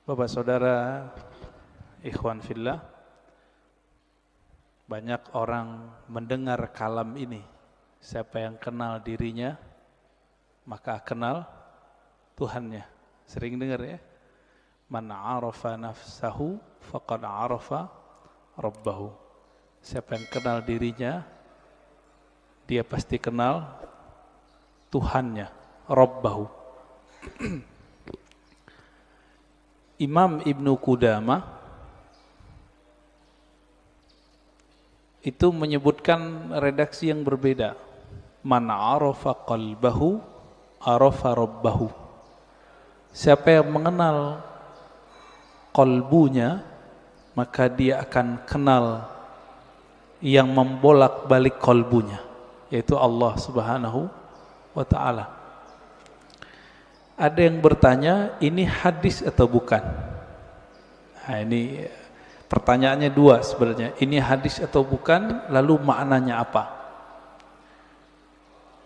Bapak saudara, ikhwan fillah, banyak orang mendengar kalam ini. Siapa yang kenal dirinya, maka kenal Tuhannya. Sering dengar ya? Man arafa nafsahu faqad arafa rabbahu. Siapa yang kenal dirinya, dia pasti kenal Tuhannya, Rabbahu. Imam Ibnu Qudamah itu menyebutkan redaksi yang berbeda. Man arafa qalbahu arafa rabbahu. Siapa yang mengenal qalbunya, maka dia akan kenal yang membolak-balik qalbunya, yaitu Allah Subhanahu wa ta'ala. Ada yang bertanya, ini hadis atau bukan? Nah, ini pertanyaannya dua sebenarnya. Ini hadis atau bukan, lalu maknanya apa?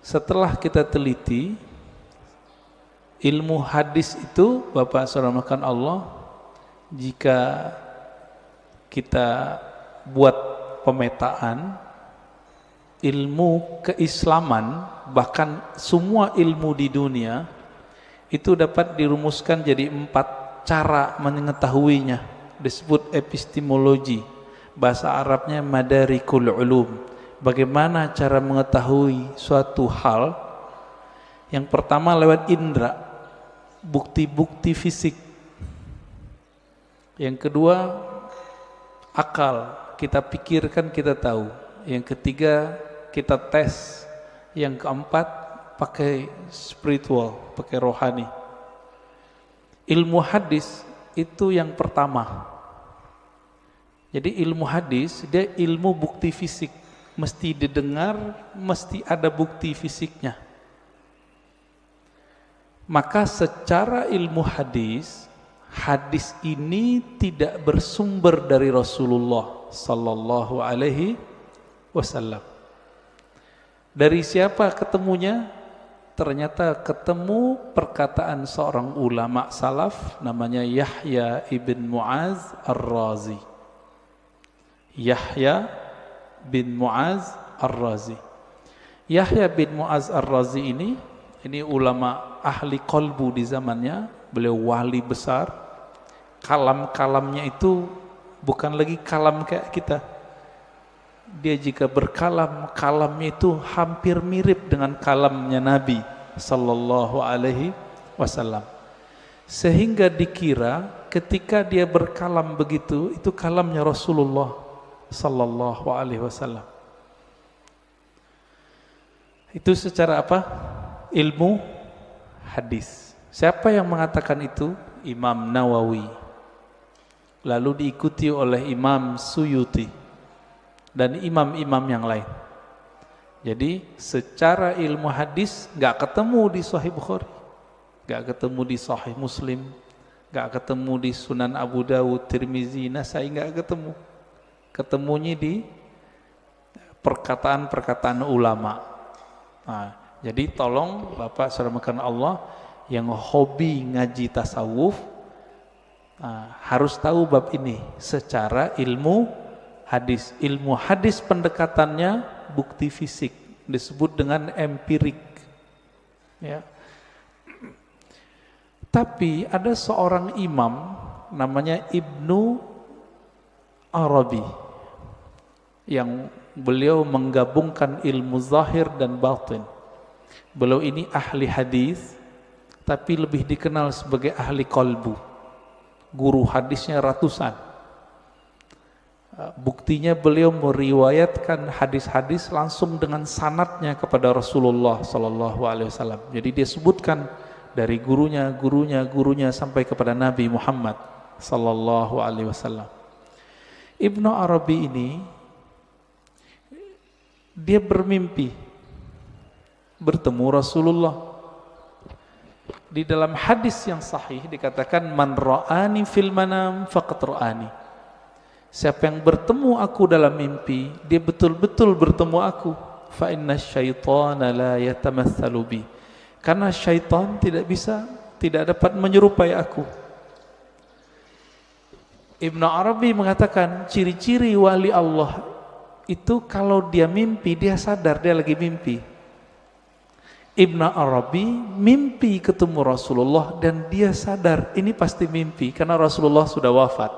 Setelah kita teliti, ilmu hadis itu, Bapak saudara Allah, jika kita buat pemetaan, ilmu keislaman, bahkan semua ilmu di dunia, itu dapat dirumuskan jadi 4 cara mengetahuinya. Disebut epistemologi. Bahasa Arabnya madarikul ulum. Bagaimana cara mengetahui suatu hal? Yang pertama lewat indera, bukti-bukti fisik. Yang kedua akal, kita pikirkan kita tahu. Yang ketiga kita tes. Yang keempat pakai spiritual, pakai rohani. Ilmu hadis itu yang pertama. Jadi ilmu hadis dia ilmu bukti fisik, mesti didengar, mesti ada bukti fisiknya. Maka secara ilmu hadis, hadis ini tidak bersumber dari Rasulullah sallallahu alaihi wasallam. Dari siapa ketemunya? Ternyata ketemu perkataan seorang ulama salaf namanya Yahya ibn Mu'az Ar-Razi. Yahya bin Mu'az Ar-Razi. Yahya bin Mu'az Ar-Razi ini ulama ahli qalbu di zamannya. Beliau wali besar. Kalam-kalamnya itu bukan lagi kalam kayak kita. Dia jika berkalam, kalamnya itu hampir mirip dengan kalamnya Nabi sallallahu alaihi wasallam. Sehingga dikira ketika dia berkalam begitu, itu kalamnya Rasulullah sallallahu alaihi wasallam. Itu secara apa? Ilmu hadis. Siapa yang mengatakan itu? Imam Nawawi. Lalu diikuti oleh Imam Suyuti dan imam-imam yang lain. Jadi secara ilmu hadis gak ketemu di Sahih Bukhari, gak ketemu di Sahih Muslim, gak ketemu di Sunan Abu Dawud, Tirmizi, Nasai, gak ketemu. Ketemunya di perkataan-perkataan ulama. Nah, jadi tolong Bapak saudara Allah yang hobi ngaji tasawuf, harus tahu bab ini secara ilmu hadis. Ilmu hadis pendekatannya bukti fisik, disebut dengan empirik ya. Tapi ada seorang imam namanya Ibnu Arabi yang beliau menggabungkan ilmu zahir dan batin. Beliau ini ahli hadis, tapi lebih dikenal sebagai ahli qalbu. Guru hadisnya ratusan. Buktinya beliau meriwayatkan hadis-hadis langsung dengan sanadnya kepada Rasulullah sallallahu alaihi wasallam. Jadi dia sebutkan dari gurunya sampai kepada Nabi Muhammad sallallahu alaihi wasallam. Ibnu Arabi ini dia bermimpi bertemu Rasulullah. Di dalam hadis yang sahih dikatakan man ra'ani fil manam faqad ra'ani. Siapa yang bertemu aku dalam mimpi, dia betul-betul bertemu aku. Fa inna syaitana la yatamatsalu bi. Karena syaitan tidak dapat menyerupai aku. Ibnu Arabi mengatakan ciri-ciri wali Allah itu kalau dia mimpi, dia sadar dia lagi mimpi. Ibnu Arabi mimpi ketemu Rasulullah dan dia sadar ini pasti mimpi karena Rasulullah sudah wafat.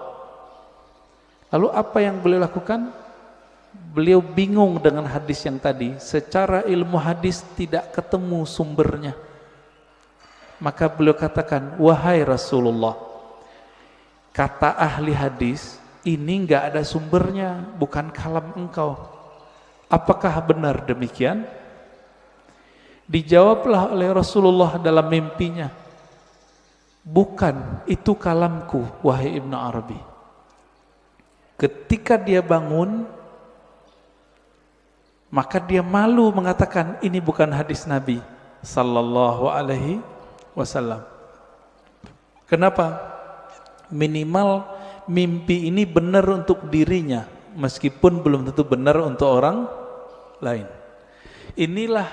Lalu apa yang beliau lakukan? Beliau bingung dengan hadis yang tadi. Secara ilmu hadis tidak ketemu sumbernya. Maka beliau katakan, wahai Rasulullah, kata ahli hadis ini enggak ada sumbernya, bukan kalam engkau. Apakah benar demikian? Dijawablah oleh Rasulullah dalam mimpinya, bukan, itu kalamku wahai Ibnu Arabi. Ketika dia bangun, maka dia malu mengatakan ini bukan hadis Nabi sallallahu alaihi wasallam. Kenapa? Minimal mimpi ini benar untuk dirinya, meskipun belum tentu benar untuk orang lain. Inilah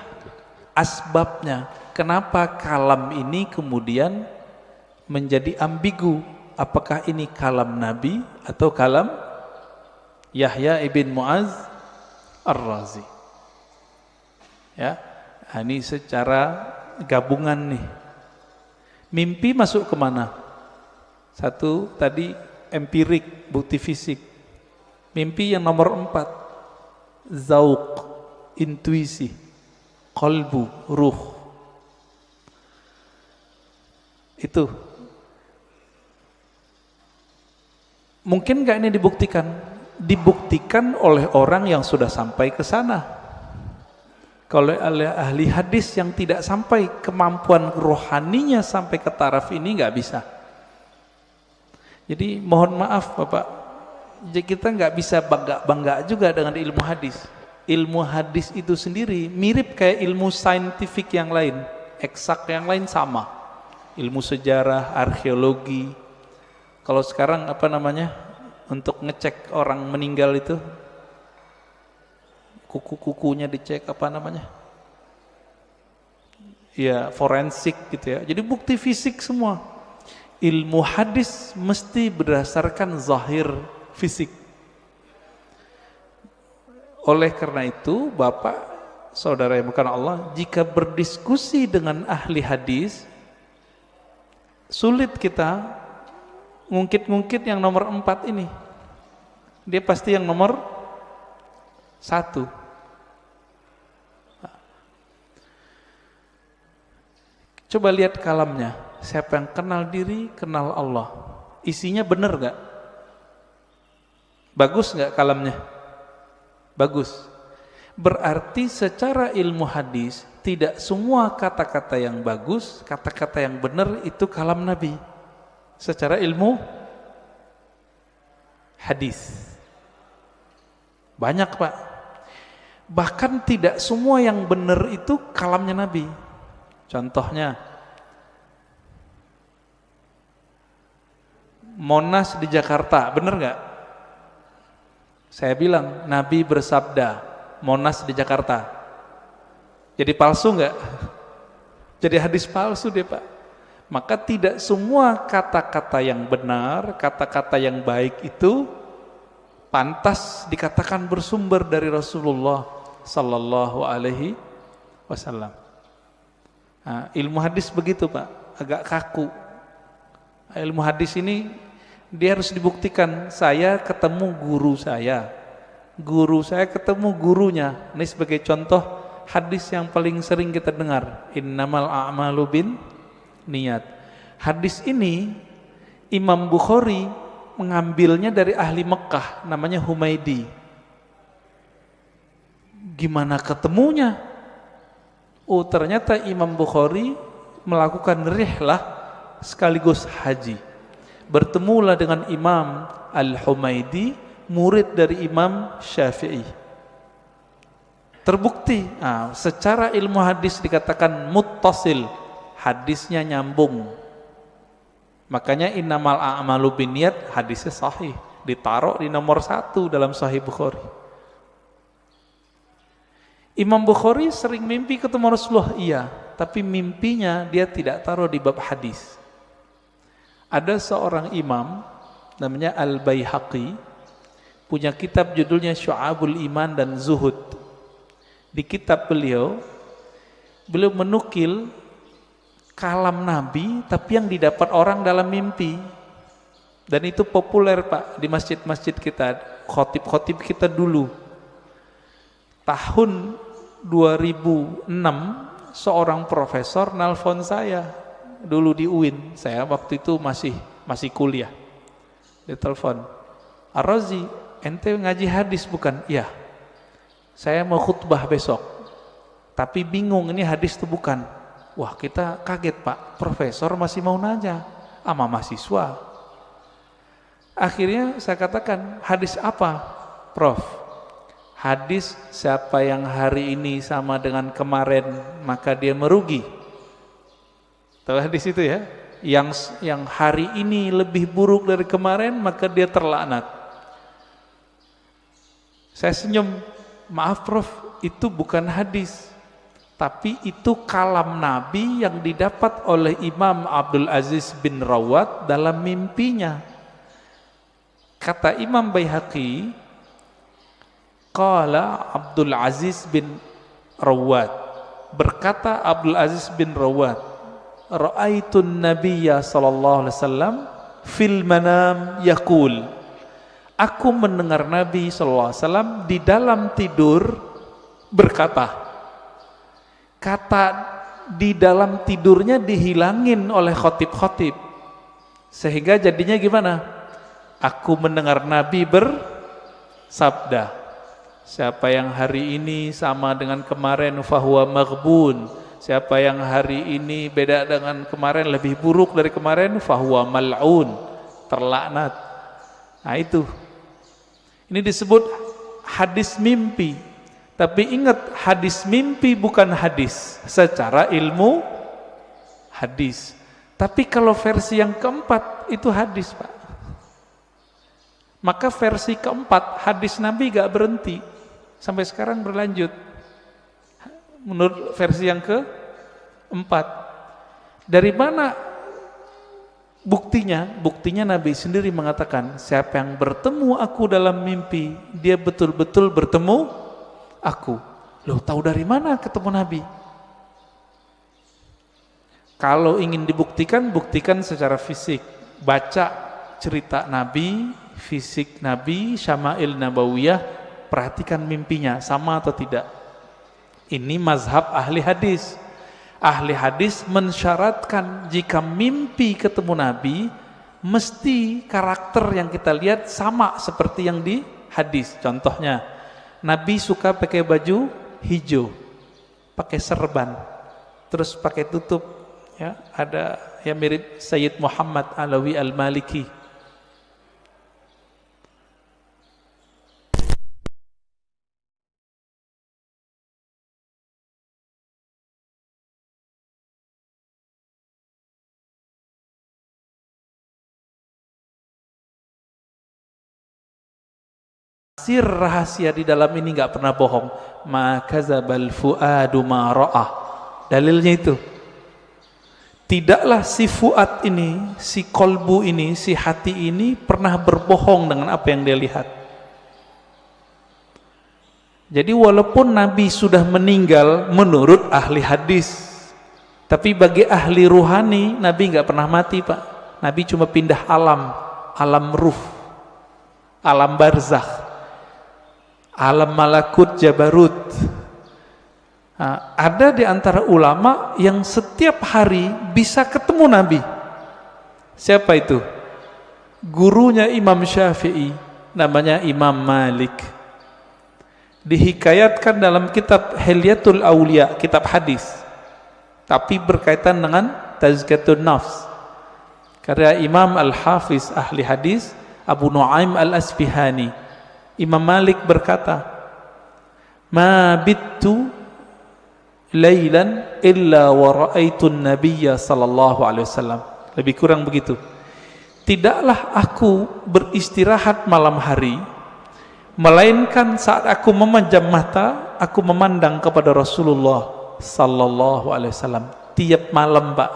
asbabnya kenapa kalam ini kemudian menjadi ambigu. Apakah ini kalam Nabi atau kalam Yahya ibn Muaz Ar-Razi? Ya, ini secara gabungan nih. Mimpi masuk kemana? Satu tadi empirik, bukti fisik. Mimpi yang nomor 4, zauq, intuisi, qalbu, ruh. Itu mungkin nggak ini dibuktikan? Dibuktikan oleh orang yang sudah sampai ke sana. Kalau oleh ahli hadis yang tidak sampai, kemampuan rohaninya sampai ke taraf ini nggak bisa. Jadi mohon maaf Bapak, kita nggak bisa bangga juga dengan ilmu hadis. Ilmu hadis itu sendiri mirip kayak ilmu saintifik yang lain, eksak yang lain sama. Ilmu sejarah, arkeologi. Kalau sekarang apa namanya, untuk ngecek orang meninggal itu, kuku-kukunya dicek, apa namanya? Ya, forensik gitu ya. Jadi bukti fisik semua. Ilmu hadis mesti berdasarkan zahir fisik. Oleh karena itu, Bapak, saudara yang bukan Allah, jika berdiskusi dengan ahli hadis, sulit kita ngungkit-ngungkit yang nomor 4 ini. Dia pasti yang nomor 1. Coba lihat kalamnya. Siapa yang kenal diri, kenal Allah. Isinya benar gak? Bagus gak kalamnya? Bagus. Berarti secara ilmu hadis, tidak semua kata-kata yang bagus, kata-kata yang benar itu kalam Nabi. Secara ilmu hadis. Banyak Pak. Bahkan tidak semua yang benar itu kalamnya Nabi. Contohnya, Monas di Jakarta, benar gak? Saya bilang, Nabi bersabda, Monas di Jakarta. Jadi palsu gak? Jadi hadis palsu deh Pak. Maka tidak semua kata-kata yang benar, kata-kata yang baik itu pantas dikatakan bersumber dari Rasulullah sallallahu alaihi wasallam. Nah, ilmu hadis begitu Pak, agak kaku. Ilmu hadis ini dia harus dibuktikan. Saya ketemu guru saya ketemu gurunya. Ini sebagai contoh hadis yang paling sering kita dengar, innamal a'malu bin niat. Hadis ini Imam Bukhari mengambilnya dari ahli Mekah, namanya Humaidi. Gimana ketemunya? Oh, ternyata Imam Bukhari melakukan rihlah sekaligus haji. Bertemulah dengan Imam Al-Humaidi, murid dari Imam Syafi'i. Terbukti, secara ilmu hadis dikatakan muttasil, hadisnya nyambung. Makanya innamal a'malu binniyat, hadisnya sahih, ditaruh di nomor 1 dalam Sahih Bukhari. Imam Bukhari sering mimpi ketemu Rasulullah, iya, tapi mimpinya dia tidak taruh di bab hadis. Ada seorang imam namanya Al-Baihaqi, punya kitab judulnya Syu'abul Iman dan Zuhud. Di kitab beliau menukil kalam Nabi tapi yang didapat orang dalam mimpi. Dan itu populer Pak di masjid-masjid kita, khotib-khotib kita dulu. Tahun 2006 seorang profesor nelpon saya dulu di UIN. Saya waktu itu masih kuliah. Dia telepon, "Ar-Razi, ente ngaji hadis bukan?" "Iya. Saya mau khutbah besok. Tapi bingung ini hadis itu bukan." Wah, kita kaget Pak. Profesor masih mau nanya sama mahasiswa. Akhirnya saya katakan, "Hadis apa, Prof?" "Hadis siapa yang hari ini sama dengan kemarin maka dia merugi." Tahu hadis itu ya? Yang hari ini lebih buruk dari kemarin maka dia terlaknat. Saya senyum, "Maaf Prof, itu bukan hadis, tapi itu kalam Nabi yang didapat oleh Imam Abdul Aziz bin Rawat dalam mimpinya." Kata Imam Baihaqi, qala Abdul Aziz bin Rawat, berkata Abdul Aziz bin Rawat, "Ra'aitun Nabiyya sallallahu alaihi wasallam fil manam yaqul." Aku mendengar Nabi sallallahu alaihi wasallam di dalam tidur berkata. Kata di dalam tidurnya dihilangin oleh khotib-khotib. Sehingga jadinya gimana? Aku mendengar Nabi bersabda, "Siapa yang hari ini sama dengan kemarin fahuwa maghbun." Siapa yang hari ini beda dengan kemarin, lebih buruk dari kemarin, fahuwa mal'un, terlaknat. Nah itu. Ini disebut hadis mimpi. Tapi ingat, hadis mimpi bukan hadis secara ilmu hadis. Tapi kalau versi yang keempat itu hadis Pak. Maka versi keempat hadis Nabi gak berhenti sampai sekarang berlanjut. Menurut versi yang keempat, dari mana buktinya? Buktinya Nabi sendiri mengatakan, siapa yang bertemu aku dalam mimpi, dia betul-betul bertemu aku. Loh, tahu dari mana ketemu Nabi? Kalau ingin dibuktikan, buktikan secara fisik. Baca cerita Nabi, fisik Nabi, Syama'il Nabawiyah, perhatikan mimpinya, sama atau tidak. Ini mazhab ahli hadis. Ahli hadis mensyaratkan jika mimpi ketemu Nabi, mesti karakter yang kita lihat sama seperti yang di hadis. Contohnya, Nabi suka pakai baju hijau, pakai serban, terus pakai tutup, ya, ada yang mirip Sayyid Muhammad Alawi Al-Maliki. Sir rahasia di dalam ini nggak pernah bohong. Ma kadzabal fuadu ma ra'ah. Dalilnya itu. Tidaklah si fuad ini, si kolbu ini, si hati ini pernah berbohong dengan apa yang dia lihat. Jadi walaupun Nabi sudah meninggal menurut ahli hadis, tapi bagi ahli ruhani Nabi nggak pernah mati Pak. Nabi cuma pindah alam, alam ruh, alam barzakh, alam malakut jabarut. Nah, ada di antara ulama yang setiap hari bisa ketemu Nabi. Siapa itu? Gurunya Imam Syafi'i, namanya Imam Malik. Dihikayatkan dalam kitab Hilyatul Aulia, kitab hadis, tapi berkaitan dengan Tazkiyatun Nafs. Karya Imam Al-Hafiz ahli hadis Abu Nu'aim Al-Asfihani. Imam Malik berkata, "Ma bittu lailan illa wa ra'aitun nabiyya sallallahu alaihi wasallam." Lebih kurang begitu. Tidaklah aku beristirahat malam hari, melainkan saat aku memejam mata, aku memandang kepada Rasulullah sallallahu alaihi wasallam. Tiap malam, Pak.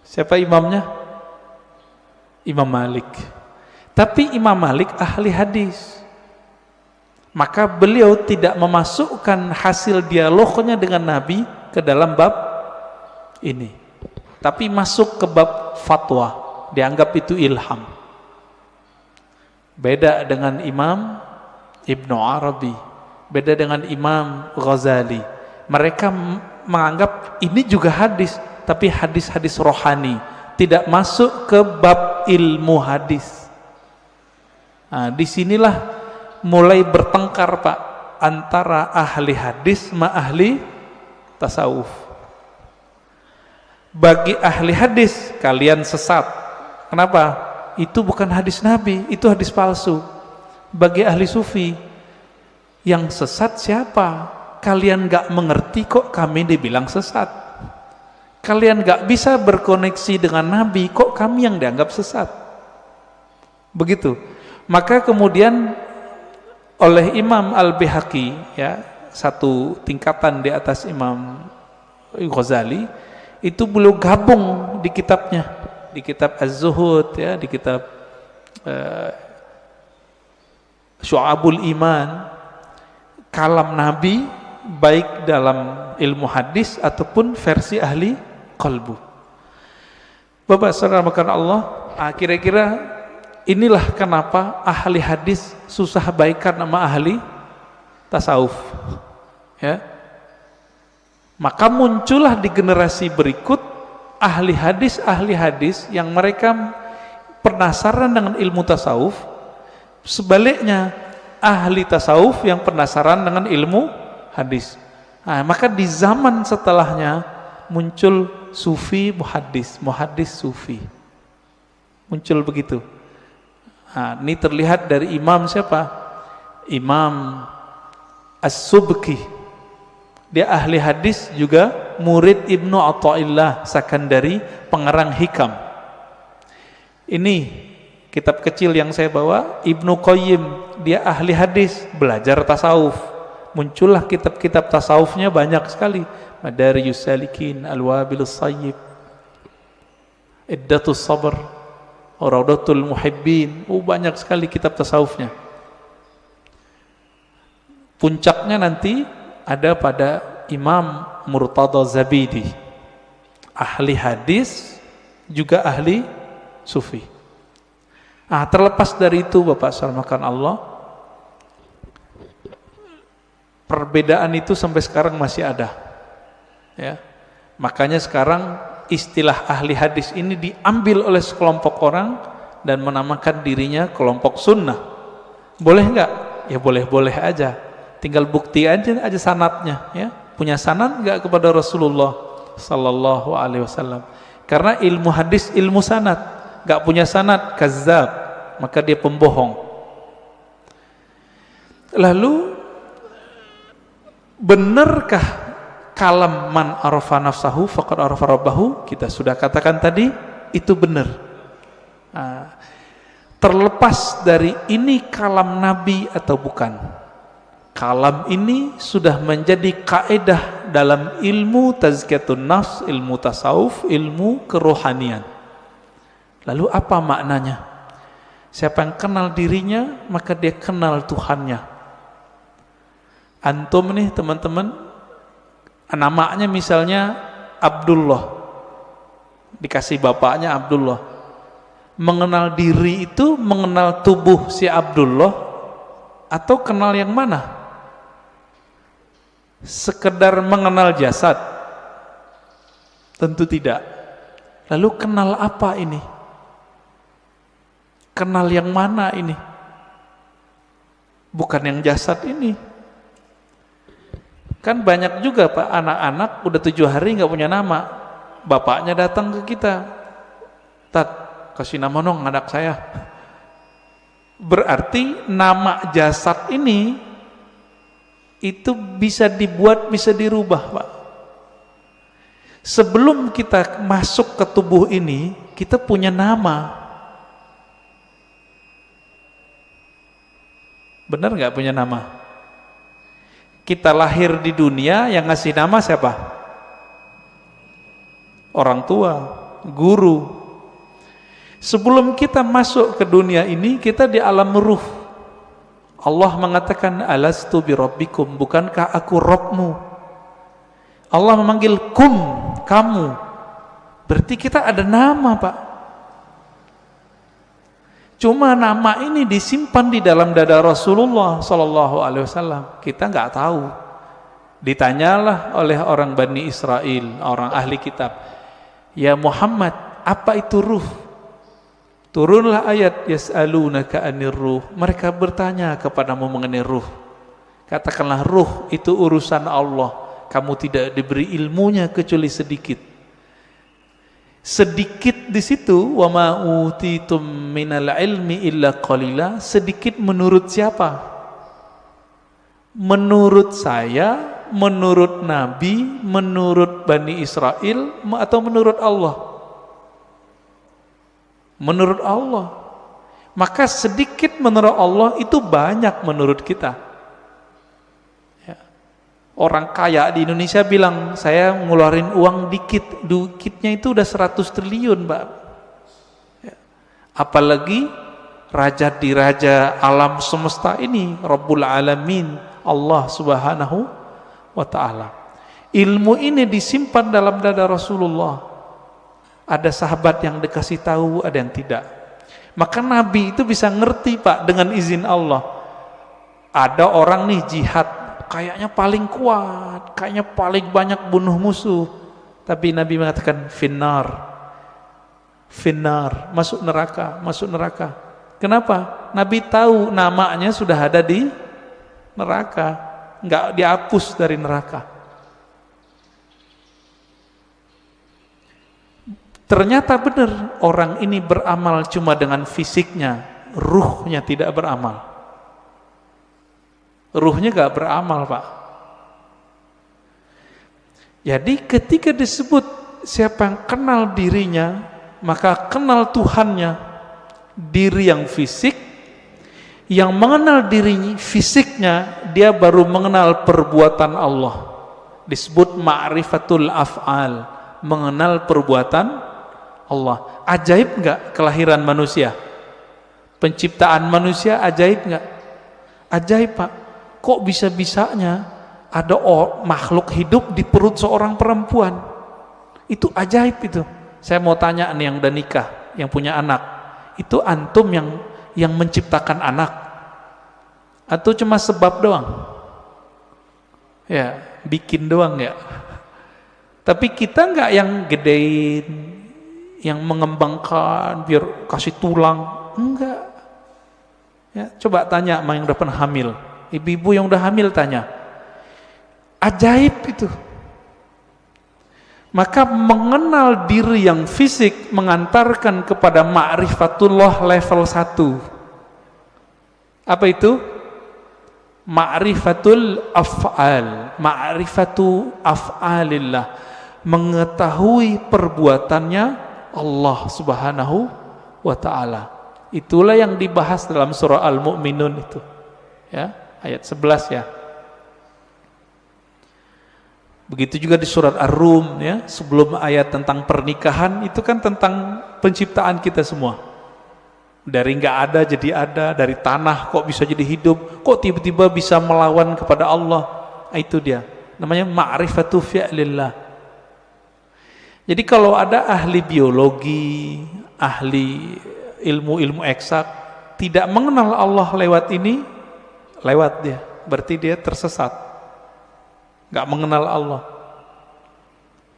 Siapa imamnya? Imam Malik. Tapi Imam Malik ahli hadis. Maka beliau tidak memasukkan hasil dialognya dengan Nabi ke dalam bab ini. Tapi masuk ke bab fatwa, dianggap itu ilham. Beda dengan Imam Ibnu Arabi, beda dengan Imam Ghazali. Mereka menganggap ini juga hadis, tapi hadis-hadis rohani, tidak masuk ke bab ilmu hadis. Nah, disinilah mulai bertengkar Pak, antara ahli hadis sama ahli tasawuf. Bagi ahli hadis, kalian sesat. Kenapa? Itu bukan hadis Nabi, itu hadis palsu. Bagi ahli sufi, yang sesat siapa? Kalian gak mengerti kok kami dibilang sesat. Kalian gak bisa berkoneksi dengan Nabi, kok kami yang dianggap sesat. Begitu. Maka kemudian oleh Imam Al-Baihaqi, ya, satu tingkatan di atas Imam Ghazali, itu beliau gabung di kitabnya, di kitab Az-Zuhud, ya, di kitab Syu'abul Iman, kalam Nabi baik dalam ilmu hadis ataupun versi ahli qalbu. Bapak saudara makan Allah, kira-kira inilah kenapa ahli hadis susah baikan sama ahli tasawuf, ya. Maka muncullah di generasi berikut ahli hadis yang mereka penasaran dengan ilmu tasawuf. Sebaliknya ahli tasawuf yang penasaran dengan ilmu hadis. Nah, maka di zaman setelahnya muncul sufi muhaddis, muhaddis sufi. Muncul begitu. Nah, ini terlihat dari imam siapa? Imam As-Subki. Dia ahli hadis juga murid Ibnu Athaillah Sakandari, pengarang Hikam. Ini kitab kecil yang saya bawa, Ibnu Qayyim, dia ahli hadis, belajar tasawuf. Muncullah kitab-kitab tasawufnya banyak sekali. Madarijus Salikin, Al-Wabilus Sayyib, Iddatus Sabr, Raudatul Muhibbin. Banyak sekali kitab tasawufnya. Puncaknya nanti ada pada Imam Murtada Zabidi, ahli hadis juga ahli sufi. Terlepas dari itu Bapak sarmakan Allah, perbedaan itu sampai sekarang masih ada, ya. Makanya sekarang istilah ahli hadis ini diambil oleh sekelompok orang dan menamakan dirinya kelompok sunnah. Boleh enggak? Ya boleh-boleh aja. Tinggal bukti aja sanadnya, ya. Punya sanad enggak kepada Rasulullah sallallahu alaihi wasallam? Karena ilmu hadis ilmu sanad. Enggak punya sanad, kazzab, maka dia pembohong. Lalu benarkah kalam man arafa nafsahu faqad arafa rabbahu? Kita sudah katakan tadi, itu benar. Terlepas dari ini kalam Nabi atau bukan, kalam ini sudah menjadi kaidah dalam ilmu tazkiyatun nafs, ilmu tasawuf, ilmu kerohanian. Lalu apa maknanya? Siapa yang kenal dirinya, maka dia kenal Tuhannya. Antum nih teman-teman, namanya misalnya Abdullah, dikasih bapaknya Abdullah. Mengenal diri itu mengenal tubuh si Abdullah atau kenal yang mana? Sekedar mengenal jasad? Tentu tidak. Lalu kenal apa ini? Kenal yang mana ini? Bukan yang jasad ini. Kan banyak juga Pak, anak-anak udah 7 hari nggak punya nama. Bapaknya datang ke kita, Tat, kasih nama dong anak saya. Berarti nama jasad ini itu bisa dibuat, bisa dirubah Pak. Sebelum kita masuk ke tubuh ini, kita punya nama. Benar nggak punya nama? Kita lahir di dunia, yang ngasih nama siapa? Orang tua, guru. Sebelum kita masuk ke dunia ini, kita di alam ruh. Allah mengatakan, alastu birabbikum, bukankah aku Rabbmu? Allah memanggil kum, kamu. Berarti kita ada nama, Pak. Cuma nama ini disimpan di dalam dada Rasulullah Sallallahu Alaihi Wasallam. Kita nggak tahu. Ditanyalah oleh orang Bani Israel, orang ahli kitab, ya Muhammad, apa itu ruh? Turunlah ayat, yas'alunaka 'anir ruh. Mereka bertanya kepadamu mengenai ruh. Katakanlah, ruh itu urusan Allah. Kamu tidak diberi ilmunya kecuali sedikit. Sedikit di situ, wa ma utitum minal ilmi illa qalila. Sedikit menurut siapa? Menurut saya, menurut Nabi, menurut Bani Israel, atau menurut Allah? Menurut Allah. Maka sedikit menurut Allah itu banyak menurut kita. Ya. Orang kaya di Indonesia bilang, saya ngeluarin uang dikitnya itu udah 100 triliun, Mbak. Ya. Apalagi raja di raja alam semesta ini, Rabbul Alamin, Allah Subhanahu wa ta'ala. Ilmu ini disimpan dalam dada Rasulullah. Ada sahabat yang dikasih tahu, ada yang tidak. Maka Nabi itu bisa ngerti, Pak, dengan izin Allah. Ada orang nih jihad, kayaknya paling kuat, kayaknya paling banyak bunuh musuh. Tapi Nabi mengatakan, finnar, masuk neraka, masuk neraka. Kenapa? Nabi tahu namanya sudah ada di neraka, nggak dihapus dari neraka. Ternyata benar, orang ini beramal cuma dengan fisiknya, ruhnya tidak beramal. Ruhnya gak beramal, Pak. Jadi ketika disebut siapa yang kenal dirinya, maka kenal Tuhannya. Diri yang fisik, yang mengenal dirinya fisiknya, dia baru mengenal perbuatan Allah. Disebut ma'rifatul af'al, mengenal perbuatan Allah. Ajaib enggak kelahiran manusia? Penciptaan manusia ajaib enggak? Ajaib, Pak. Kok bisa-bisanya ada makhluk hidup di perut seorang perempuan? Itu ajaib itu. Saya mau tanya nih yang udah nikah, yang punya anak. Itu antum yang menciptakan anak? Atau cuma sebab doang? Ya, bikin doang ya. Tapi kita enggak yang gedein, yang mengembangkan biar kasih tulang, enggak. Ya, coba tanya sama yang udah pernah hamil, ibu-ibu yang udah hamil tanya, ajaib itu. Maka mengenal diri yang fisik mengantarkan kepada ma'rifatullah level 1. Apa itu? Ma'rifatul af'al, ma'rifatu af'alillah, mengetahui perbuatannya Allah Subhanahu wa ta'ala. Itulah yang dibahas dalam surah Al-Mu'minun itu. Ya, ayat 11 ya. Begitu juga di surat Ar-Rum ya, sebelum ayat tentang pernikahan itu kan tentang penciptaan kita semua. Dari enggak ada jadi ada, dari tanah kok bisa jadi hidup, kok tiba-tiba bisa melawan kepada Allah. Itu dia. Namanya ma'rifatu fi'lillah. Jadi kalau ada ahli biologi, ahli ilmu-ilmu eksak tidak mengenal Allah lewat ini, lewat dia, berarti dia tersesat, nggak mengenal Allah.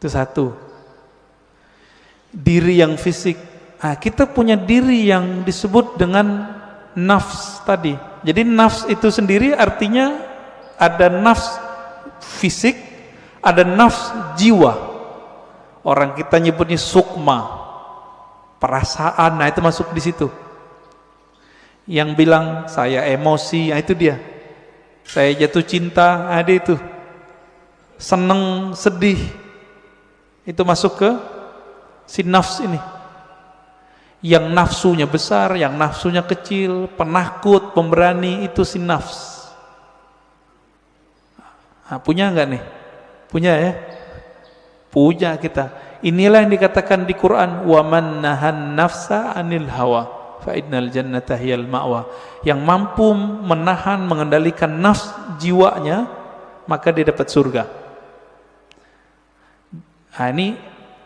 Itu satu. Diri yang fisik. Nah, kita punya diri yang disebut dengan nafs tadi. Jadi nafs itu sendiri artinya ada nafs fisik, ada nafs jiwa. Orang kita nyebutnya sukma, perasaan, nah itu masuk di situ. Yang bilang saya emosi, nah itu dia. Saya jatuh cinta, ada itu. Seneng, sedih, itu masuk ke si nafs ini. Yang nafsunya besar, yang nafsunya kecil, penakut, pemberani, itu si nafs. Nah, punya enggak nih? Punya ya? Punya kita. Inilah yang dikatakan di Quran, wa man nahan nafsa 'anil hawa fa innal jannata hiyal ma'wa. Yang mampu menahan, mengendalikan nafs jiwanya, maka dia dapat surga. Nah, ini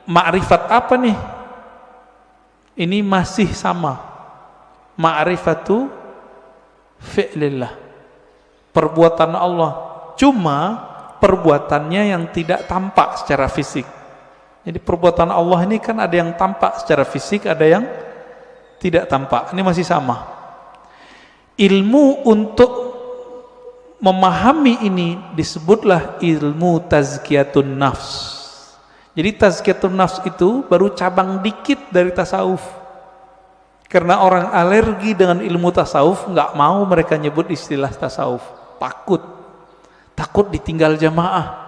ma'rifat apa nih? Ini masih sama. Ma'rifatu fi'lillah. Perbuatan Allah. Cuma perbuatannya yang tidak tampak secara fisik. Jadi perbuatan Allah ini kan ada yang tampak secara fisik, ada yang tidak tampak. Ini masih sama. Ilmu untuk memahami ini disebutlah ilmu tazkiyatun nafs. Jadi tazkiyatun nafs itu baru cabang dikit dari tasawuf. Karena orang alergi dengan ilmu tasawuf, nggak mau mereka nyebut istilah tasawuf. Takut ditinggal jamaah.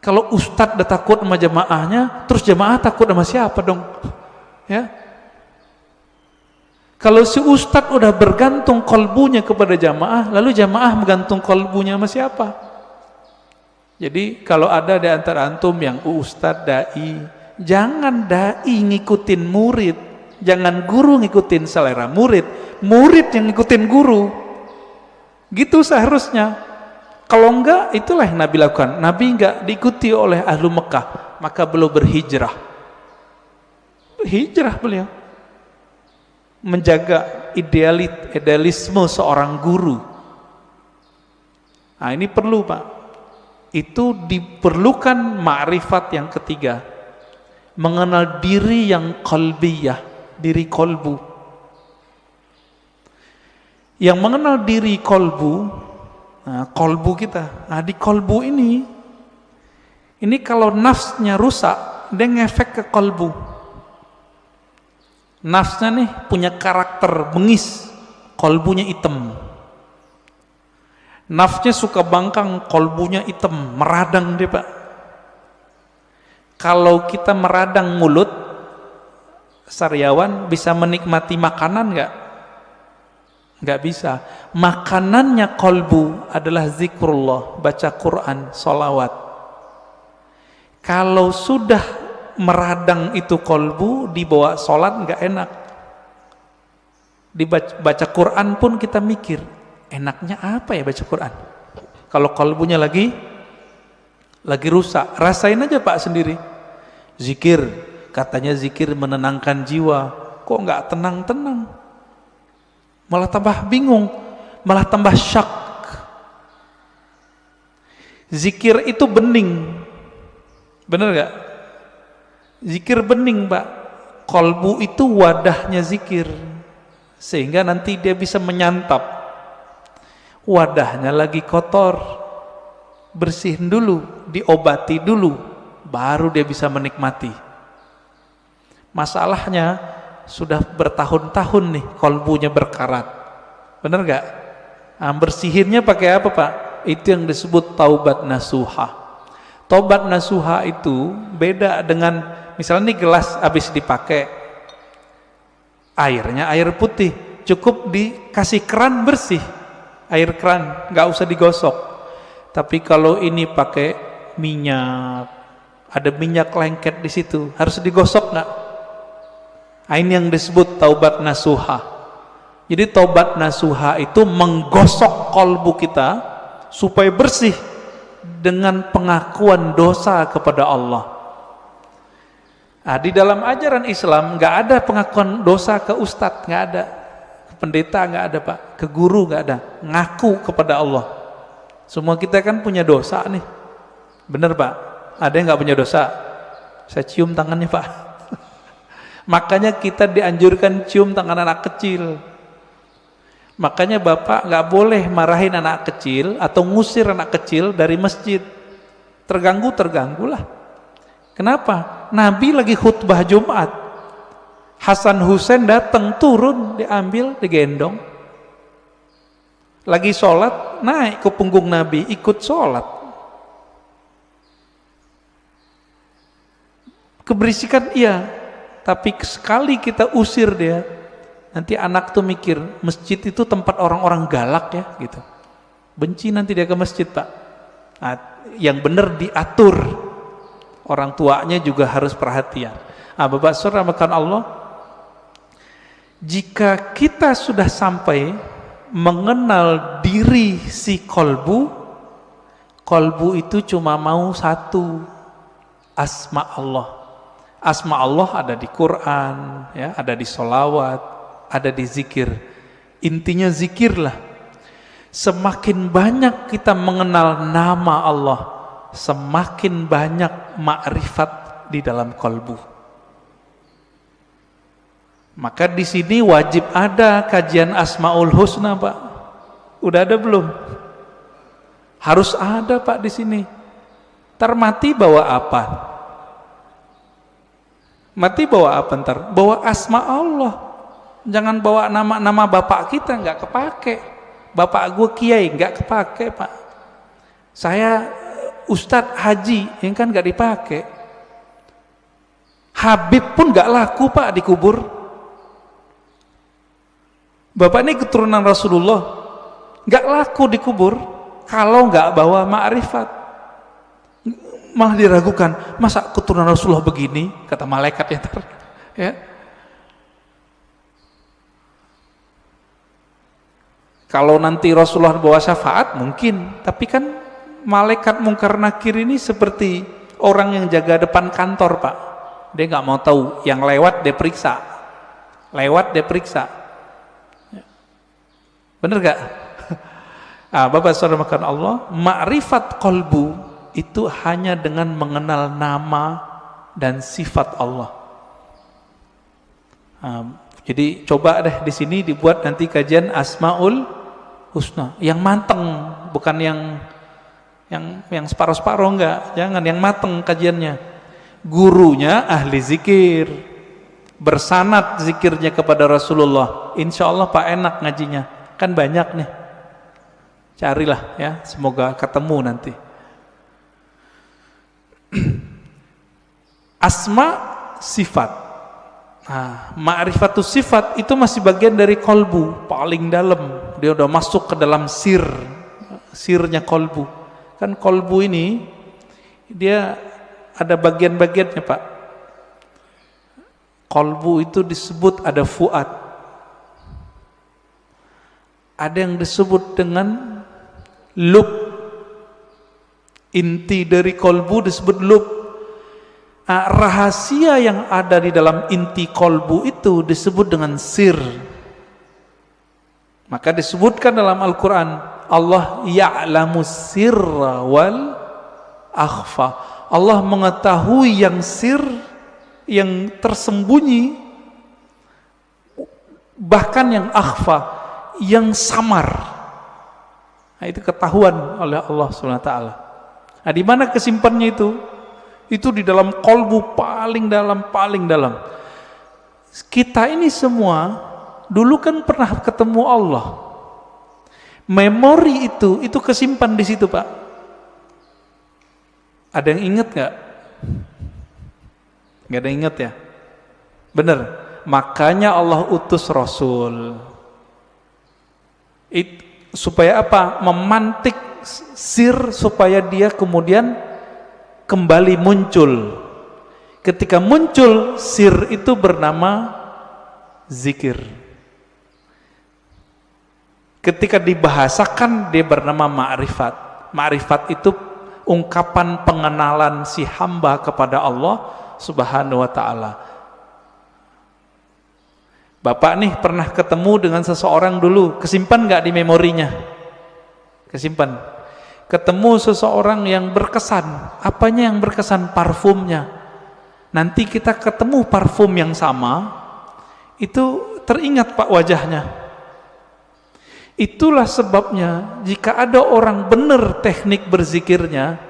Kalau ustadz udah takut sama jamaahnya, terus jamaah takut sama siapa dong? Ya. Kalau si ustadz udah bergantung kolbunya kepada jamaah, lalu jamaah menggantung kolbunya sama siapa? Jadi kalau ada di antara antum yang ustadz, dai, jangan dai ngikutin murid, jangan guru ngikutin selera murid, murid yang ngikutin guru. Gitu seharusnya. Kalau enggak, itulah yang Nabi lakukan. Nabi enggak diikuti oleh ahlu Mekah, maka beliau berhijrah. Hijrah beliau. Menjaga idealisme seorang guru. Nah ini perlu Pak. Itu diperlukan ma'rifat yang ketiga. Mengenal diri yang qalbiyah, diri kolbu. Yang mengenal diri kolbu, nah, kolbu kita, nah, di kolbu ini kalau nafsnya rusak, dia ngefek ke kolbu. Nafsnya nih punya karakter bengis, kolbunya hitam. Nafsnya suka bangkang, kolbunya hitam, meradang dia Pak. Kalau kita meradang mulut, Saryawan bisa menikmati makanan nggak? Nggak bisa. Makanannya kolbu adalah zikrullah, baca Quran, sholawat. Kalau sudah meradang itu kolbu, dibawa sholat nggak enak. Dibaca Quran pun kita mikir, enaknya apa ya baca Quran? Kalau kolbunya lagi rusak, rasain aja Pak sendiri. Zikir, katanya zikir menenangkan jiwa, kok nggak tenang-tenang? Malah tambah bingung, malah tambah syak. Zikir itu bening, bener gak? Zikir bening Pak. Kolbu itu wadahnya zikir, sehingga nanti dia bisa menyantap. Wadahnya lagi kotor, bersihin dulu, diobati dulu, baru dia bisa menikmati. Masalahnya sudah bertahun-tahun nih kolbunya berkarat, bener gak? Nah, bersihinnya pakai apa Pak? Itu yang disebut taubat nasuha. Taubat nasuha itu beda dengan misalnya nih gelas habis dipakai, airnya air putih, cukup dikasih keran bersih, air keran, nggak usah digosok. Tapi kalau ini pakai minyak, ada minyak lengket di situ, harus digosok nggak? Ini yang disebut taubat nasuha. Jadi taubat nasuha itu menggosok kolbu kita supaya bersih dengan pengakuan dosa kepada Allah. Nah, di dalam ajaran Islam nggak ada pengakuan dosa ke ustadz, nggak ada, ke pendeta nggak ada Pak, ke guru nggak ada, ngaku kepada Allah. Semua kita kan punya dosa nih, bener Pak? Ada yang nggak punya dosa? Saya cium tangannya Pak. Makanya kita dianjurkan cium tangan anak kecil. Makanya Bapak nggak boleh marahin anak kecil atau ngusir anak kecil dari masjid. Terganggulah. Kenapa? Nabi lagi khutbah Jumat, Hasan Husain datang, turun, diambil, digendong. Lagi sholat, naik ke punggung Nabi, ikut sholat. Keberisikan iya, tapi sekali kita usir dia, nanti anak tuh mikir masjid itu tempat orang-orang galak ya, gitu. Benci nanti dia ke masjid Pak. Nah, yang benar diatur. Orang tuanya juga harus perhatian. Bapak Saudara makan Allah, jika kita sudah sampai mengenal diri si kolbu itu cuma mau satu, asma Allah. Asma Allah ada di Quran, ya, ada di sholawat, ada di zikir. Intinya zikirlah. Semakin banyak kita mengenal nama Allah, semakin banyak makrifat di dalam kolbu. Maka di sini wajib ada kajian Asmaul Husna, Pak. Udah ada belum? Harus ada, Pak, di sini. Ntar mati bawa apa? Mati bawa apa ntar? Bawa asma Allah. Jangan bawa nama-nama bapak kita, nggak kepake. Bapak gue kiai, nggak kepake, Pak. Saya Ustadz Haji, yang kan nggak dipakai. Habib pun nggak laku, Pak, dikubur. Bapak ini keturunan Rasulullah, nggak laku dikubur kalau nggak bawa ma'rifat. Malah diragukan, masa keturunan Rasulullah begini, kata malaikat ya. Kalau nanti Rasulullah bawa syafaat mungkin, tapi kan malaikat Mungkar Nakir ini seperti orang yang jaga depan kantor, Pak. Dia nggak mau tahu, yang lewat dia periksa, bener gak? Bapak Saudara makan Allah, ma'rifat kolbu itu hanya dengan mengenal nama dan sifat Allah. Jadi coba deh di sini dibuat nanti kajian Asmaul Husna yang mateng, bukan yang separuh-separuh, enggak. Jangan, yang mateng kajiannya. Gurunya ahli zikir, bersanad zikirnya kepada Rasulullah. Insya Allah Pak enak ngajinya. Kan banyak nih, carilah ya, semoga ketemu nanti. Asma sifat, ma'rifatus sifat itu masih bagian dari kolbu, paling dalam. Dia udah masuk ke dalam sirnya kolbu. Kan kolbu ini dia ada bagian-bagiannya, Pak. Kolbu itu disebut ada fuad, ada yang disebut dengan lub. Inti dari kolbu disebut lub. Rahasia yang ada di dalam inti kolbu itu disebut dengan sir. Maka disebutkan dalam Al-Quran, Allah ya'lamu sirra wal akhfa. Allah mengetahui yang sir, yang tersembunyi, bahkan yang akhfa, yang samar. Itu ketahuan oleh Allah SWT. Di mana kesimpannya itu? Itu di dalam kolbu paling dalam. Kita ini semua dulu kan pernah ketemu Allah. Memori itu kesimpan di situ, Pak. Ada yang ingat nggak? Nggak ada yang ingat ya? Bener. Makanya Allah utus Rasul. Supaya apa? Memantik sir supaya dia kemudian kembali muncul. Ketika muncul sir itu bernama zikir. Ketika dibahasakan dia bernama ma'rifat. Ma'rifat itu ungkapan pengenalan si hamba kepada Allah Subhanahu wa ta'ala. Bapak nih pernah ketemu dengan seseorang dulu, kesimpan nggak di memorinya? Kesimpan. Ketemu seseorang yang berkesan, apanya yang berkesan? Parfumnya. Nanti kita ketemu parfum yang sama, itu teringat, Pak, wajahnya. Itulah sebabnya jika ada orang benar teknik berzikirnya,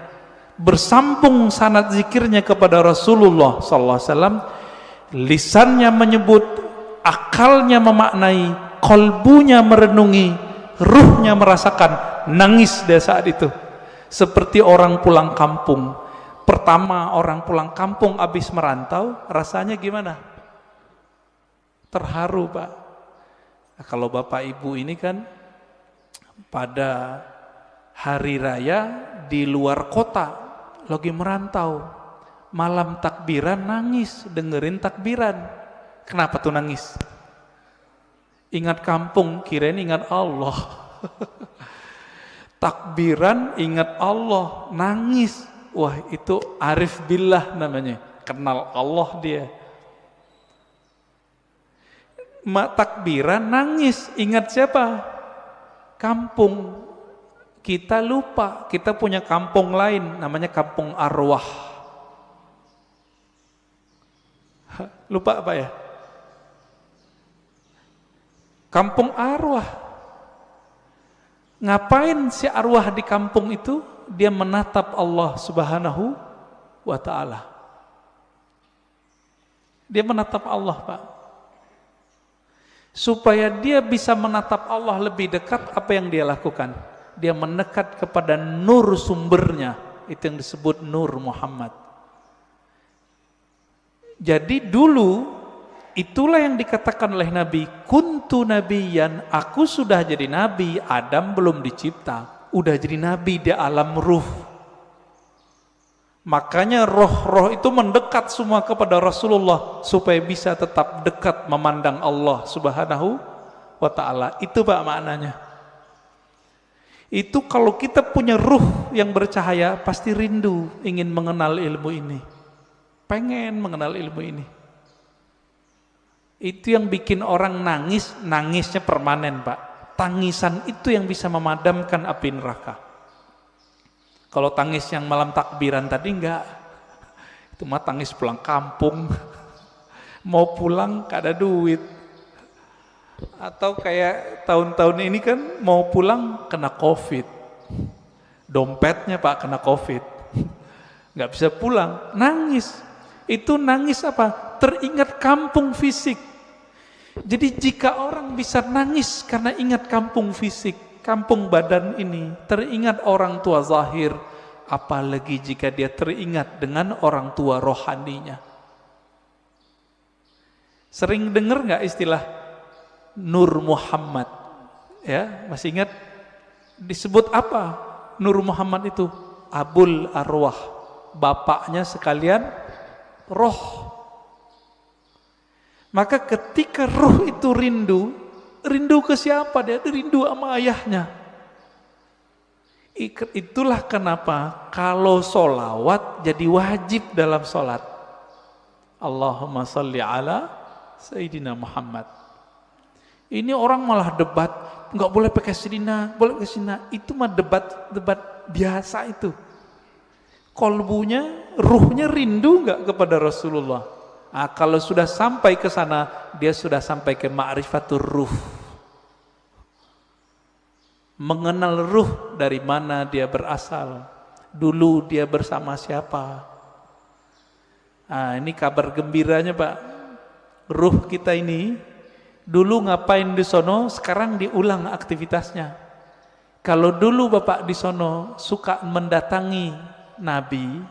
bersambung sanad zikirnya kepada Rasulullah SAW, lisannya menyebut, akalnya memaknai, kolbunya merenungi, ruhnya merasakan, nangis dia saat itu. Seperti orang pulang kampung. Pertama orang pulang kampung habis merantau, rasanya gimana? Terharu, Pak. Nah, kalau Bapak Ibu ini kan pada hari raya di luar kota, lagi merantau, malam takbiran nangis dengerin takbiran. Kenapa tuh nangis? Ingat kampung, kirain ingat Allah. Takbiran ingat Allah, nangis. Wah, itu arif billah namanya, kenal Allah dia. Takbiran nangis, ingat siapa? Kampung. Kita lupa, kita punya kampung lain, namanya kampung arwah. Lupa apa ya? Kampung arwah. Ngapain si arwah di kampung itu? Dia menatap Allah Subhanahu wa ta'ala. Dia menatap Allah, Pak. Supaya dia bisa menatap Allah lebih dekat, apa yang dia lakukan? Dia mendekat kepada nur sumbernya. Itu yang disebut Nur Muhammad. Jadi dulu itulah yang dikatakan oleh Nabi, kuntu nabiyan, aku sudah jadi nabi, Adam belum dicipta, udah jadi nabi di alam ruh. Makanya roh-roh itu mendekat semua kepada Rasulullah supaya bisa tetap dekat memandang Allah Subhanahu wa ta'ala. Itu Pak maknanya. Itu kalau kita punya ruh yang bercahaya, pasti rindu ingin mengenal ilmu ini. Pengen mengenal ilmu ini. Itu yang bikin orang nangis, nangisnya permanen Pak. Tangisan itu yang bisa memadamkan api neraka. Kalau tangis yang malam takbiran tadi enggak. Itu mah tangis pulang kampung. Mau pulang gak ada duit. Atau kayak tahun-tahun ini kan mau pulang kena COVID. Dompetnya Pak kena COVID. Gak bisa pulang, nangis. Itu nangis apa? Teringat kampung fisik. Jadi jika orang bisa nangis karena ingat kampung fisik, kampung badan ini, teringat orang tua zahir, apalagi jika dia teringat dengan orang tua rohaninya. Sering dengar nggak istilah Nur Muhammad? Ya, masih ingat disebut apa? Nur Muhammad itu Abul Arwah, bapaknya sekalian roh. Maka ketika roh itu rindu ke siapa? Dia rindu sama ayahnya. Itulah kenapa kalau solawat jadi wajib dalam solat. Allahumma salli ala Sayyidina Muhammad. Ini orang malah debat, nggak boleh pakai Sayyidina, boleh pakai Sayyidina. Itu mah debat biasa itu. Kolbunya, ruhnya rindu nggak kepada Rasulullah? Nah, kalau sudah sampai ke sana, dia sudah sampai ke ma'rifatur ruh. Mengenal ruh dari mana dia berasal. Dulu dia bersama siapa. Nah, ini kabar gembiranya Pak. Ruh kita ini, dulu ngapain di sono, sekarang diulang aktivitasnya. Kalau dulu Bapak di sono suka mendatangi Nabi,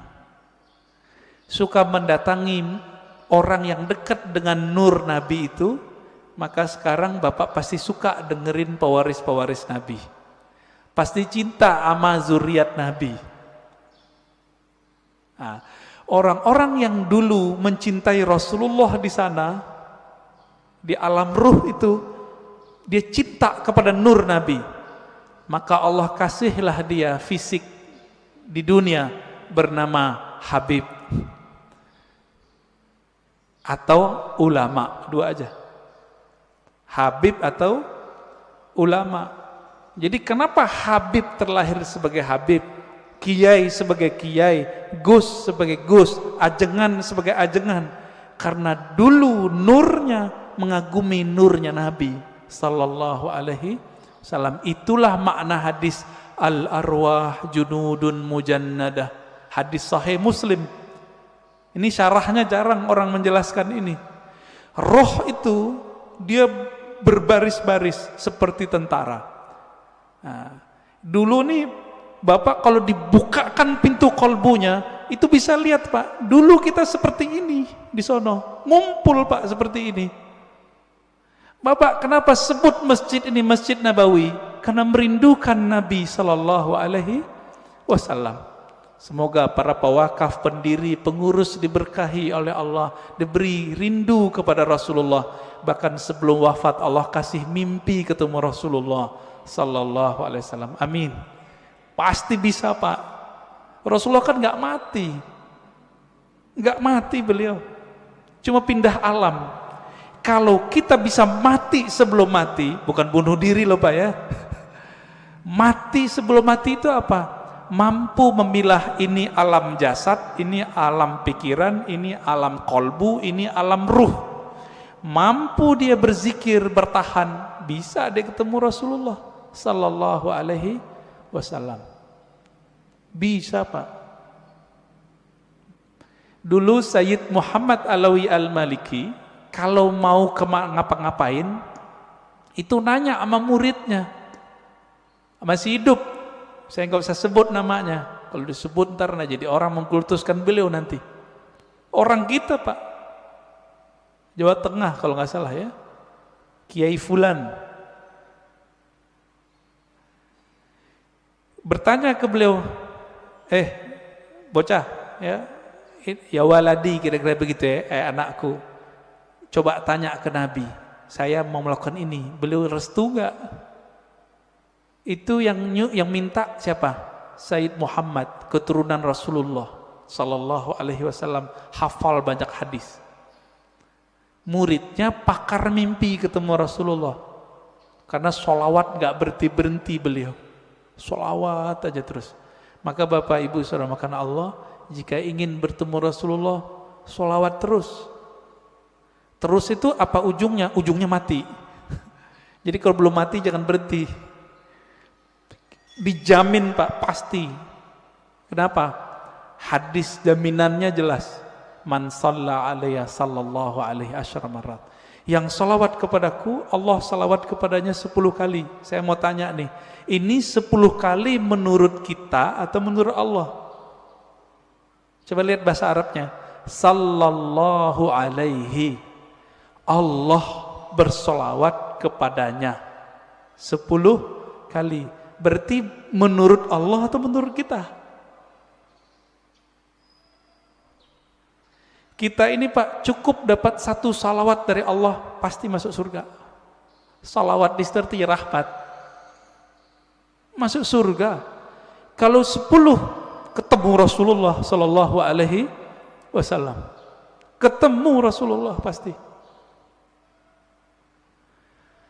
suka mendatangi orang yang dekat dengan nur Nabi itu, maka sekarang Bapak pasti suka dengerin pewaris-pewaris Nabi. Pasti cinta sama zuriat Nabi. Nah, orang-orang yang dulu mencintai Rasulullah di sana, di alam ruh itu, dia cinta kepada nur Nabi. Maka Allah kasihlah dia fisik di dunia bernama Habib. Atau ulama, dua aja. Habib atau ulama. Jadi kenapa Habib terlahir sebagai Habib, Kiai sebagai Kiai, Gus sebagai Gus, Ajengan sebagai Ajengan? Karena dulu nurnya mengagumi nurnya Nabi sallallahu alaihi wasallam. Itulah makna hadis al-arwah junudun mujannadah. Hadis sahih Muslim. Ini syarahnya jarang orang menjelaskan ini. Roh itu dia berbaris-baris seperti tentara. Nah, dulu nih Bapak kalau dibukakan pintu kolbunya, itu bisa lihat Pak. Dulu kita seperti ini di sono, ngumpul Pak seperti ini. Bapak kenapa sebut masjid ini Masjid Nabawi? Karena merindukan Nabi Sallallahu Alaihi Wasallam. Semoga para pewakaf, pendiri, pengurus diberkahi oleh Allah, diberi rindu kepada Rasulullah. Bahkan sebelum wafat Allah kasih mimpi ketemu Rasulullah sallallahu alaihi wasallam. Amin. Pasti bisa, Pak. Rasulullah kan nggak mati. Nggak mati beliau. Cuma pindah alam. Kalau kita bisa mati sebelum mati, bukan bunuh diri loh Pak ya. Mati sebelum mati itu apa? Mampu memilah ini alam jasad, ini alam pikiran, ini alam kolbu, ini alam ruh. Mampu dia berzikir, bertahan, bisa dia ketemu Rasulullah sallallahu alaihi wasallam. Bisa Pak. Dulu Sayyid Muhammad Alawi Al-Maliki kalau mau ngapa-ngapain itu nanya sama muridnya, masih hidup, saya nggak usah sebut namanya, kalau disebut ntar jadi orang mengkultuskan beliau nanti. Orang kita Pak, Jawa Tengah kalau nggak salah ya, Kiai Fulan, bertanya ke beliau, bocah ya waladi, kira-kira begitu ya, anakku, coba tanya ke Nabi, saya mau melakukan ini, beliau restu gak? Itu yang minta siapa? Sayyid Muhammad, keturunan Rasulullah sallallahu alaihi wasallam, hafal banyak hadis. Muridnya pakar mimpi ketemu Rasulullah, karena sholawat gak berhenti-berhenti beliau, sholawat aja terus. Maka Bapak Ibu saudara makan Allah, jika ingin bertemu Rasulullah, sholawat terus. Terus itu apa ujungnya? Ujungnya mati. Jadi kalau belum mati jangan berhenti. Dijamin Pak, pasti. Kenapa? Hadis jaminannya jelas. Man shalla alaiya sallallahu alaihi asyara marat. Yang salawat kepadaku, Allah salawat kepadanya 10 kali. Saya mau tanya nih, ini 10 kali menurut kita atau menurut Allah? Coba lihat bahasa Arabnya. Sallallahu alaihi. Allah bersolawat kepadanya 10 kali. Berarti menurut Allah atau menurut kita? Kita ini Pak cukup dapat 1 salawat dari Allah pasti masuk surga. Salawat disertai rahmat, masuk surga. Kalau 10 ketemu Rasulullah sallallahu alaihi wasallam, ketemu Rasulullah pasti.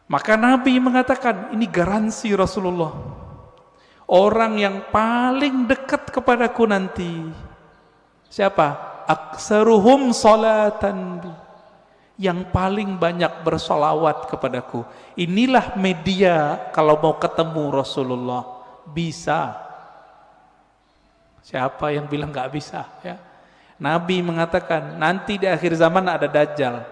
Maka Nabi mengatakan ini garansi Rasulullah. Orang yang paling dekat kepadaku nanti siapa? Aksaruhum salatan bi. Yang paling banyak bersolawat kepadaku. Inilah media kalau mau ketemu Rasulullah. Bisa. Siapa yang bilang gak bisa ya? Nabi mengatakan nanti di akhir zaman ada Dajjal.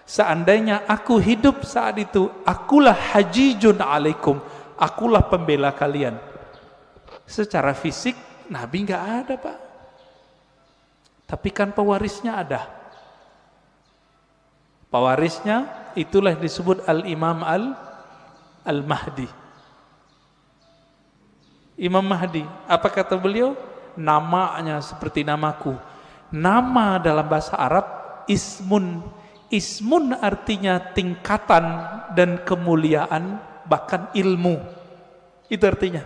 Seandainya aku hidup saat itu, akulah hajijun alaikum, akulah pembela kalian. Secara fisik Nabi nggak ada Pak, tapi kan pewarisnya ada. Pewarisnya itulah disebut Al-Imam Al-Mahdi. Imam Mahdi, apa kata beliau? Namanya seperti namaku. Nama dalam bahasa Arab ismun. Ismun artinya tingkatan dan kemuliaan, bahkan ilmu. Itu artinya.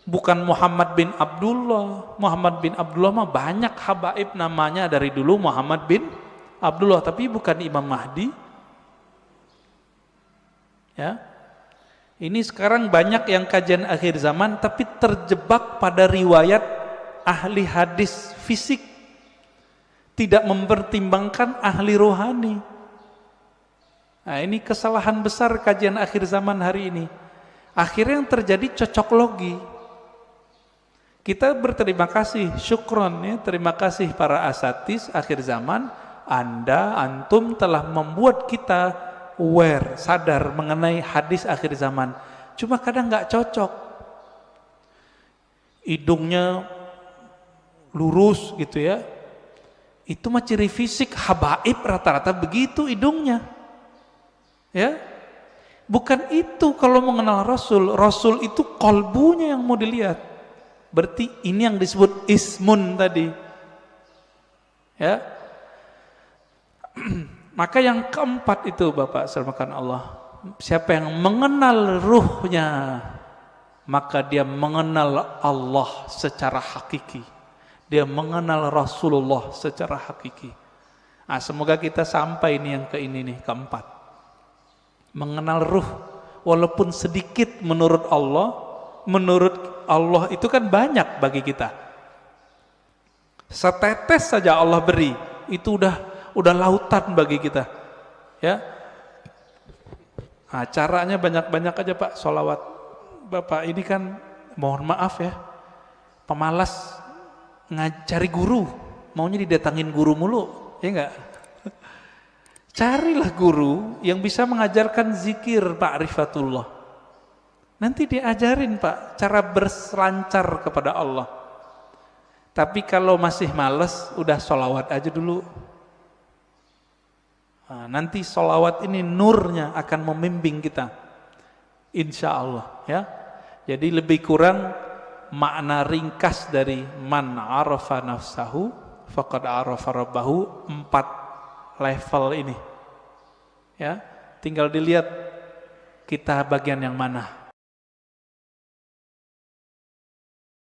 Bukan Muhammad bin Abdullah. Muhammad bin Abdullah mah banyak habaib namanya dari dulu Muhammad bin Abdullah, tapi bukan Imam Mahdi. Ya. Ini sekarang banyak yang kajian akhir zaman tapi terjebak pada riwayat ahli hadis fisik. Tidak mempertimbangkan ahli rohani. Nah, ini kesalahan besar kajian akhir zaman hari ini. Akhirnya yang terjadi cocok logi. Kita berterima kasih, syukron ya, terima kasih para asatis akhir zaman. Antum telah membuat kita aware, sadar mengenai hadis akhir zaman. Cuma kadang nggak cocok. Hidungnya lurus gitu ya. Itu mah ciri fisik habaib rata-rata begitu hidungnya. Ya. Bukan itu kalau mengenal Rasul. Rasul itu kolbunya yang mau dilihat. Berarti ini yang disebut ismun tadi. Ya. Maka yang keempat itu Bapak serahkan Allah, siapa yang mengenal ruhnya, maka dia mengenal Allah secara hakiki. Dia mengenal Rasulullah secara hakiki. Nah, semoga kita sampai ini yang ini keempat. Mengenal ruh, walaupun sedikit menurut Allah itu kan banyak bagi kita. Setetes saja Allah beri, itu udah lautan bagi kita. Ya. Nah, caranya banyak-banyak aja Pak, sholawat. Bapak ini kan mohon maaf ya, pemalas ngajari guru, maunya didatangin guru mulu, ya enggak? Carilah guru yang bisa mengajarkan zikir ma'rifatullah. Nanti diajarin Pak cara berselancar kepada Allah. Tapi kalau masih males, udah sholawat aja dulu. Nah, nanti sholawat ini nurnya akan membimbing kita, insya Allah ya. Jadi lebih kurang makna ringkas dari man arafa nafsahu faqad arafa rabbahu, 4 level ini ya. Tinggal dilihat kita bagian yang mana.